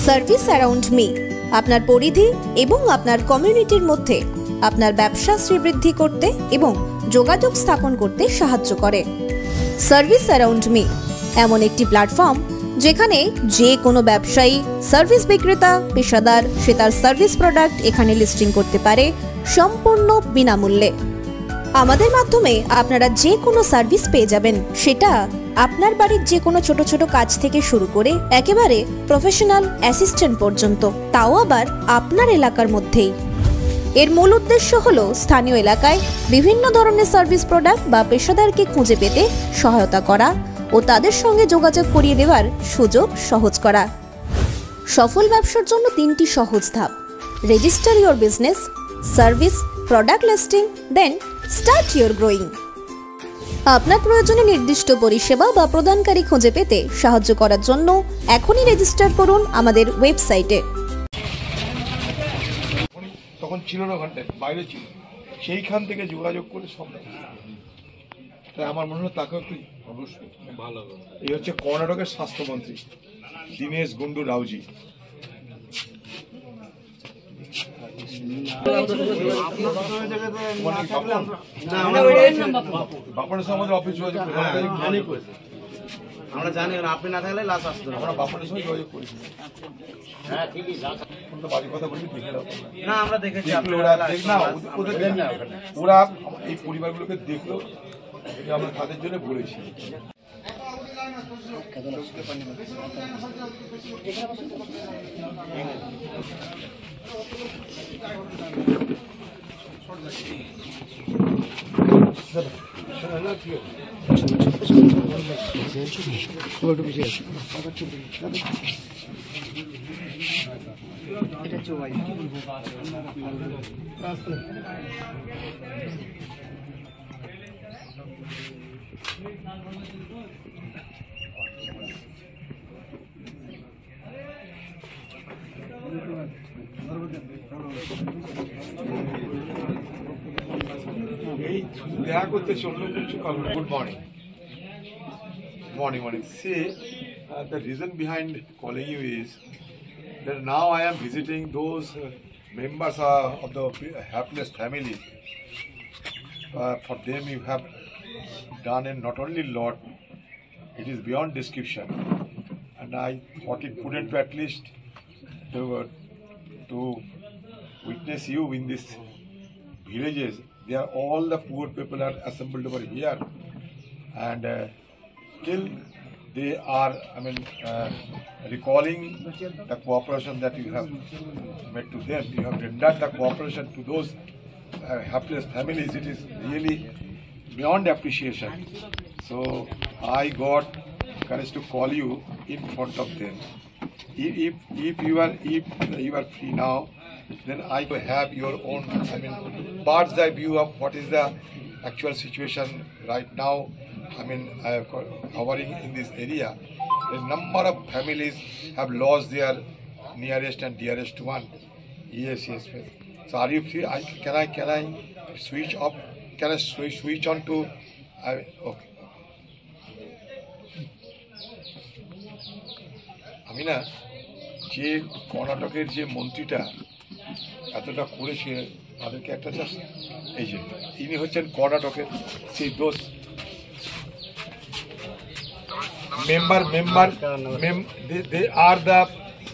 Service around me আপনার পরিধি এবং আপনার কমিউনিটির মধ্যে আপনার ব্যবসা শ্রীবৃদ্ধি করতে এবং যোগাযোগ স্থাপন করতে সাহায্য করে। সার্ভিস অ্যারাউন্ড মি এমন একটি প্ল্যাটফর্ম যেখানে যে কোনো ব্যবসায়ী, সার্ভিস বিক্রেতা, পেশাদার সে তার সার্ভিস প্রোডাক্ট এখানে লিস্টিং করতে পারে সম্পূর্ণ বিনামূল্যে। আমাদের মাধ্যমে আপনারা যে কোনো সার্ভিস পেয়ে যাবেন, সেটা আপনার বাড়ির যে কোনো ছোট ছোট কাজ থেকে শুরু করে একেবারে প্রফেশনাল অ্যাসিস্ট্যান্ট পর্যন্ত, তাও আবার আপনার এলাকার মধ্যেই। এর মূল উদ্দেশ্য হলো স্থানীয় এলাকায় বিভিন্ন ধরনের সার্ভিস প্রোডাক্ট বা পেশাদারকে খুঁজে পেতে সহায়তা করা ও তাদের সঙ্গে যোগাযোগ করিয়ে দেওয়ার সুযোগ সহজ করা। সফল ব্যবসার জন্য 3টি সহজ ধাপ: register your business, service, product listing, then start your growing. আপনার প্রয়োজনে নির্দিষ্ট পরিষেবা বা প্রদানকারী খুঁজে পেতে সাহায্য করার জন্য এখনই রেজিস্টার করুন আমাদের ওয়েবসাইটে। তখন ছিল না, ঘন্টায় বাইরে ছিল, সেইখান থেকে যোগাযোগ করে সব। তাই আমার মনে হলো তাকেও একটু অবশ্যই ভালো। এই হচ্ছে কর্ণাটকের স্বাস্থ্যমন্ত্রী দীনেশ গুন্ডু রাওজি। আমরা জানি আপনি না থাকলে লাশ আসতো, আমরা বাপনের সঙ্গে যোগাযোগ করেছি। হ্যাঁ ঠিকই, বাড়ির কথা বলি দেখে না আমরা দেখেছি। ওরা এই পরিবারগুলোকে দেখলো, আমরা তাদের জন্য বলেছি। দেখা করতে চললো কিছু। Good morning. Morning. See, the reason behind calling you is that now I am visiting those members of the helpless family. For them you have done a not only lot, it is beyond description. And I thought it prudent to at least to witness you in these villages. They are all the poor people are assembled over here, and still they are, recalling the cooperation that you have made to them. You have rendered the cooperation to those helpless families. It is really beyond appreciation. So I got courage to call you in front of them. If you are free now, then I will have your own, bird's eye view of what is the actual situation right now. Hovering in this area, a number of families have lost their nearest and dearest one. Yes. So are you free? Can I switch off? Can I switch on to? Okay. আমি না যে কর্ণাটকের যে মন্ত্রীটা এতটা করেছে, তাদেরকে একটা just এই যে ইনি হচ্ছেন কর্ণাটকের সেই দোষ member they are the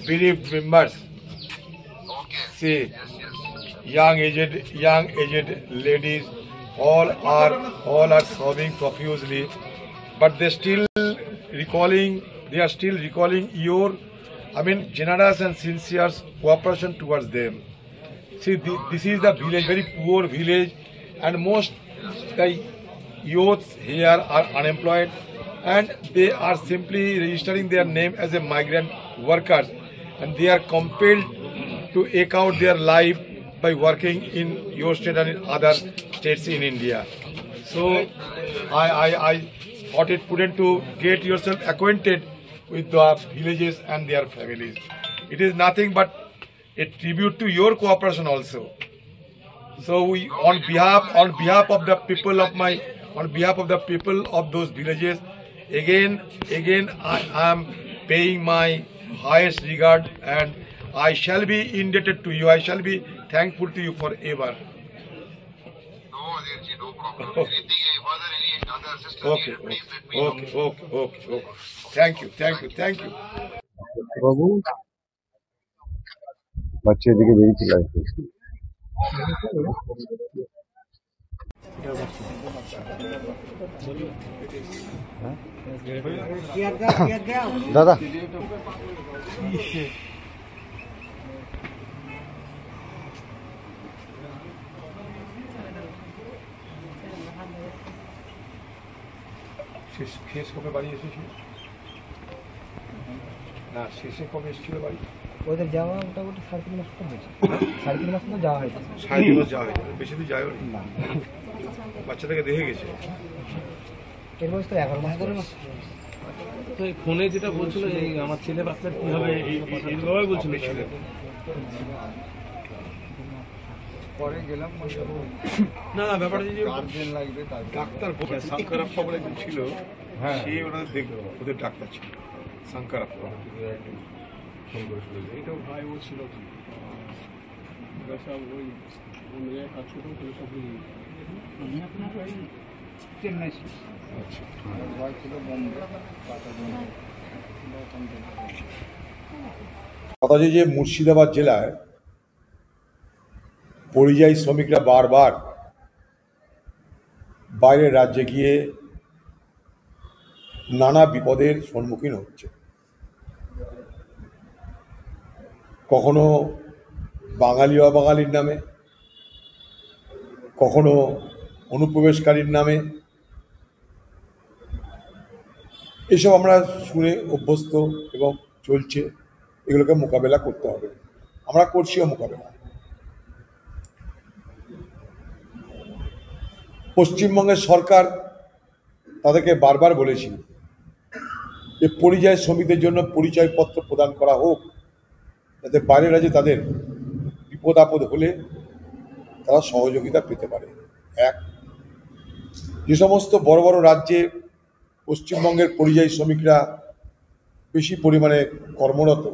bereaved members. See, young aged ladies, all are sobbing profusely, but they are still recalling your generous and sincere cooperation towards them. See, this is the village, very poor village, and most the youths here are unemployed, and they are simply registering their name as a migrant workers, and they are compelled to eke out their life by working in your state and in other states in India. So I thought it prudent to get yourself acquainted with the villages and their families. It is nothing but a tribute to your cooperation also. So we, on behalf of the people of those villages, again I am paying my highest regard, and I shall be indebted to you. I shall be thankful to you forever. No, Adilji, no problem. Anything further, any other assistance Okay, needed, please let me okay, okay, okay, okay. Thank you, thank you, thank you. বাবু বাচ্চা এদিকে বেরিয়ে চলে আসবে। দাদা শেষ কবে বাড়ি এসেছিল? না, শেষে কবে এসেছিল বাড়ি? ওদের যাওয়া মোটামুটি 3.5 মাস তো হয়েছে। 3.5 মাস তো যাওয়া হয়েছে। 3.5 মাস যাওয়া হয়েছে, বেশি দূর যায়ও না। বাচ্চাটাকে দেখে গেছে। এর বয়স তো 11 মাস করে। তো এই ফোনে যেটা বলছিল এই আমার ছেলে বাচ্চার কি হবে এইভাবে বলছিল ছেলে। পরে গেলাম না ব্যাপারটা যে গার্জেন লাগবে তার ডাক্তার শঙ্করাপ্পা বলে একজন ছিল, সে ওনাদের দেখলো, ওদের ডাক্তার ছিল শঙ্করাপ্পা। এইটাও ভাই ও ছিল সব ওই অন্য জায়গায় কাজ করতেও করে সব চেন্নাই ছিল। ভয় ছিল বোম্বে কথা যে মুর্শিদাবাদ জেলায় পরিযায়ী শ্রমিকরা বারবার বাইরের রাজ্যে গিয়ে নানা বিপদের সম্মুখীন হচ্ছে। কখনো বাঙালি অবাঙালির নামে, কখনো অনুপ্রবেশকারীর নামে। এসব আমরা শুনে অভ্যস্ত এবং চলছে, এগুলোকে মোকাবেলা করতে হবে, আমরা করছিও মোকাবেলা। পশ্চিমবঙ্গের সরকার তাদেরকে বারবার বলেছিল যে পরিযায়ী শ্রমিকদের জন্য পরিচয়পত্র প্রদান করা হোক, যাতে বাইরের রাজ্যে তাদের বিপদ আপদ হলে তারা সহযোগিতা পেতে পারে। এক, যে সমস্ত বড় বড় রাজ্যে পশ্চিমবঙ্গের পরিযায়ী শ্রমিকরা বেশি পরিমাণে কর্মরত,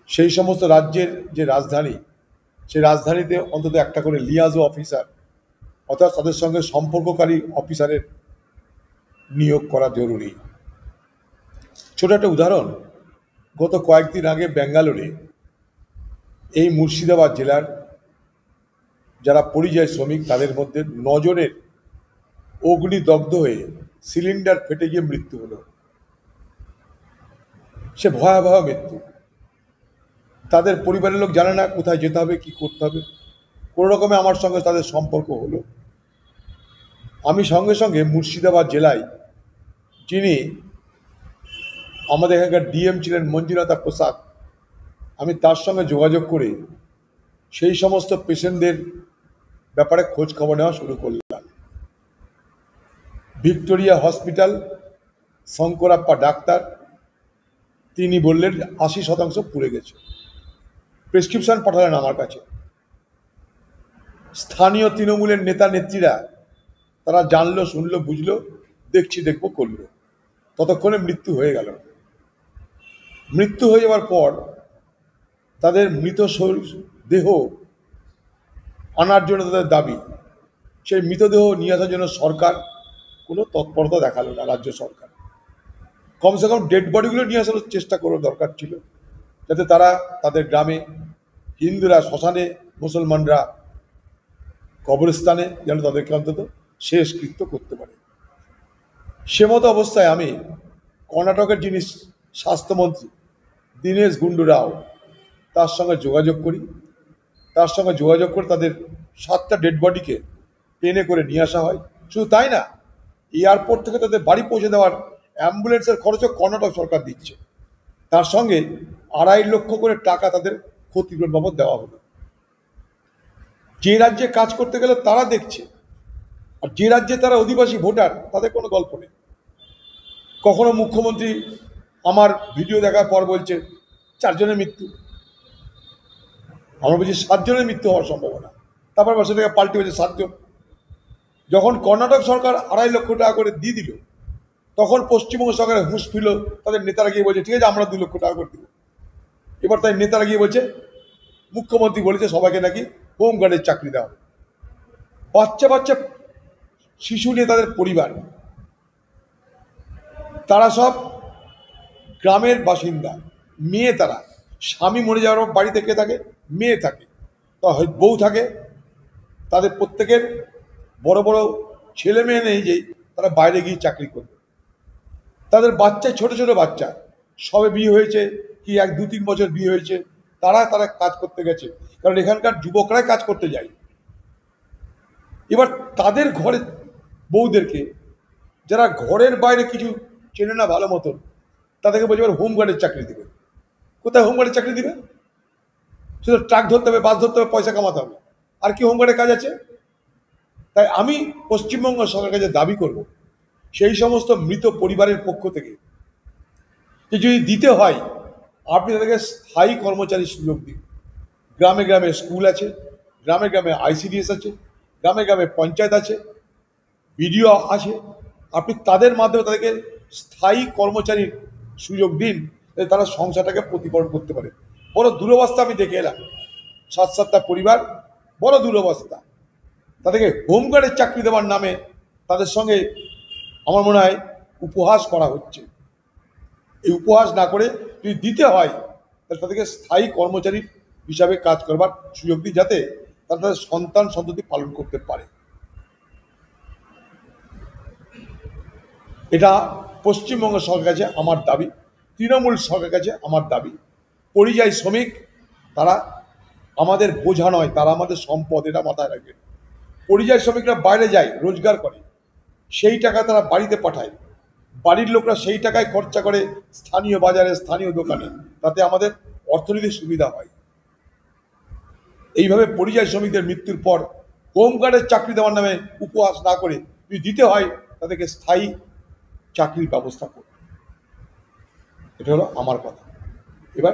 সেই সমস্ত রাজ্যের যে রাজধানী, সেই রাজধানীতে অন্তত একটা করে লিয়াজো অফিসার অর্থাৎ তাদের সঙ্গে সম্পর্ককারী অফিসারের নিয়োগ করা জরুরি। ছোট একটা উদাহরণ, গত কয়েকদিন আগে ব্যাঙ্গালোরে এই মুর্শিদাবাদ জেলার যারা পরিযায়ী শ্রমিক তাদের মধ্যে 9 জনের অগ্নিদগ্ধ হয়ে সিলিন্ডার ফেটে গিয়ে মৃত্যু হলো। সে ভয়াবহ মৃত্যু। তাদের পরিবারের লোক জানে না কোথায় যেতে হবে, কি করতে হবে। কোনো রকমে আমার সঙ্গে তাদের সম্পর্ক হলো। আমি সঙ্গে সঙ্গে মুর্শিদাবাদ জেলায় যিনি আমাদের এখানকার ডিএম ছিলেন মঞ্জুনাথা প্রসাদ, আমি তার সঙ্গে যোগাযোগ করে সেই সমস্ত পেশেন্টদের ব্যাপারে খোঁজ খবর নেওয়া শুরু করলাম। ভিক্টোরিয়া হসপিটাল শঙ্করাপ্পা ডাক্তার, তিনি বললেন 80% পুড়ে গেছে। প্রেসক্রিপশন পাঠালেন আমার কাছে। স্থানীয় তৃণমূলের নেতা নেত্রীরা তারা জানলো, শুনলো, বুঝলো, দেখছি দেখবো করলো, ততক্ষণে মৃত্যু হয়ে গেল। মৃত্যু হয়ে যাওয়ার পর তাদের মৃত দেহ আনার জন্য তাদের দাবি, সেই মৃতদেহ নিয়ে আসার জন্য সরকার কোনো তৎপরতা দেখালো না। রাজ্য সরকার কমসে কম ডেড বডিগুলো নিয়ে আসার চেষ্টা করার দরকার ছিল, যাতে তারা তাদের গ্রামে, হিন্দুরা শ্মশানে, মুসলমানরা কবরস্থানে যেন তাদেরকে অন্তত শেষকৃত্য করতে পারে। সে মতো অবস্থায় আমি কর্ণাটকের যিনি স্বাস্থ্যমন্ত্রী দীনেশ গুন্ডু রাও, তার সঙ্গে যোগাযোগ করি। তার সঙ্গে যোগাযোগ করে তাদের 7টা ডেড বডিকে ট্রেনে করে নিয়ে আসা হয়। শুধু তাই না, এয়ারপোর্ট থেকে তাদের বাড়ি পৌঁছে দেওয়ার অ্যাম্বুলেন্সের খরচও কর্ণাটক সরকার দিচ্ছে। তার সঙ্গে 2.5 লক্ষ করে টাকা তাদের ক্ষতিপূরণ বাবদ দেওয়া হলো। যে রাজ্যে কাজ করতে গেলে তারা দেখছে, আর যে রাজ্যে তারা অধিবাসী ভোটার তাদের কোনো গল্প নেই। কখনো মুখ্যমন্ত্রী আমার ভিডিও দেখার পর বলছে 4 জনের মৃত্যু, আমরা বলছি 7 জনের মৃত্যু হওয়ার সম্ভাবনা, তারপর বছর থেকে পাল্টে হয়েছে 7 জন। যখন কর্ণাটক সরকার 2.5 লক্ষ টাকা করে দিয়ে দিল, তখন পশ্চিমবঙ্গ সরকারের হুঁশ ফিরল, তাদের নেতারা গিয়ে বলছে ঠিক আছে আমরা 2 লক্ষ টাকা করে দেবো। এবার তাই নেতারা গিয়ে বলছে, মুখ্যমন্ত্রী বলেছে সবাইকে নাকি হোমগার্ডের চাকরি দেওয়া হবে। বাচ্চা বাচ্চা শিশু নিয়ে তাদের পরিবার, তারা সব গ্রামের বাসিন্দা, মেয়ে, তারা স্বামী মরে যাওয়ার পর বাড়িতে কে থাকে? মেয়ে থাকে, বউ থাকে। তাদের প্রত্যেকের বড় বড় ছেলে মেয়ে নেই যে তারা বাইরে গিয়ে চাকরি করবে। তাদের বাচ্চা, ছোট ছোট বাচ্চা, সবে বিয়ে হয়েছে কি 1-2-3 বছর বিয়ে হয়েছে, তারা কাজ করতে গেছে, কারণ এখানকার যুবকরাই কাজ করতে যায়। এবার তাদের ঘরের বউদেরকে, যারা ঘরের বাইরে কিছু চেনে না ভালো মতন, তাদেরকে বলছে এবার হোমগার্ডের চাকরি দেবে। কোথায় হোমগার্ডের চাকরি দিবে? শুধু ট্রাক ধরতে হবে, বাস ধরতে হবে, পয়সা কামাতে হবে, আর কি হোমগার্ডের কাজ আছে? তাই আমি পশ্চিমবঙ্গ সরকারের কাছে দাবি করব, সেই সমস্ত মৃত পরিবারের পক্ষ থেকে যে যদি দিতে হয় আপনি তাদেরকে স্থায়ী কর্মচারীর সুযোগ দিন। গ্রামে গ্রামে স্কুল আছে, গ্রামে গ্রামে ICDS আছে, গ্রামে গ্রামে পঞ্চায়েত আছে, বিডিও আছে, আপনি তাদের মাধ্যমে তাদেরকে স্থায়ী কর্মচারীর সুযোগ দিন, যাতে তারা সংসারটাকে প্রতিপালন করতে পারে। বড় দুরবস্থা আমি দেখে এলাম, 7-7টা পরিবার, বড় দুরবস্থা। তাদেরকে হোমগার্ডের চাকরি দেওয়ার নামে তাদের সঙ্গে আমার মনে হয় উপহাস করা হচ্ছে। এই উপহাস না করে যদি দিতে হয় তাহলে তাদেরকে স্থায়ী কর্মচারী হিসাবে কাজ করবার সুযোগ দিই, যাতে তারা তাদের সন্তান সন্ততি পালন করতে পারে। এটা পশ্চিমবঙ্গ সরকারের কাছে আমার দাবি, তৃণমূল সরকারের কাছে আমার দাবি। পরিযায়ী শ্রমিক তারা আমাদের বোঝা নয়, তারা আমাদের সম্পদ, এটা মাথায় রাখবেন। পরিযায়ী শ্রমিকরা বাইরে যায়, রোজগার করে, সেই টাকা তারা বাড়িতে পাঠায়, বাড়ির লোকরা সেই টাকায় খরচা করে স্থানীয় বাজারে, স্থানীয় দোকানে, তাতে আমাদের অর্থনীতির সুবিধা হয়। এইভাবে পরিযায়ী শ্রমিকদের মৃত্যুর পর হোমগার্ডের চাকরি দেওয়ার নামে উপহাস না করে যদি দিতে হয় তাদেরকে স্থায়ী চাকরির ব্যবস্থা করবে। এটা হলো আমার কথা। এবার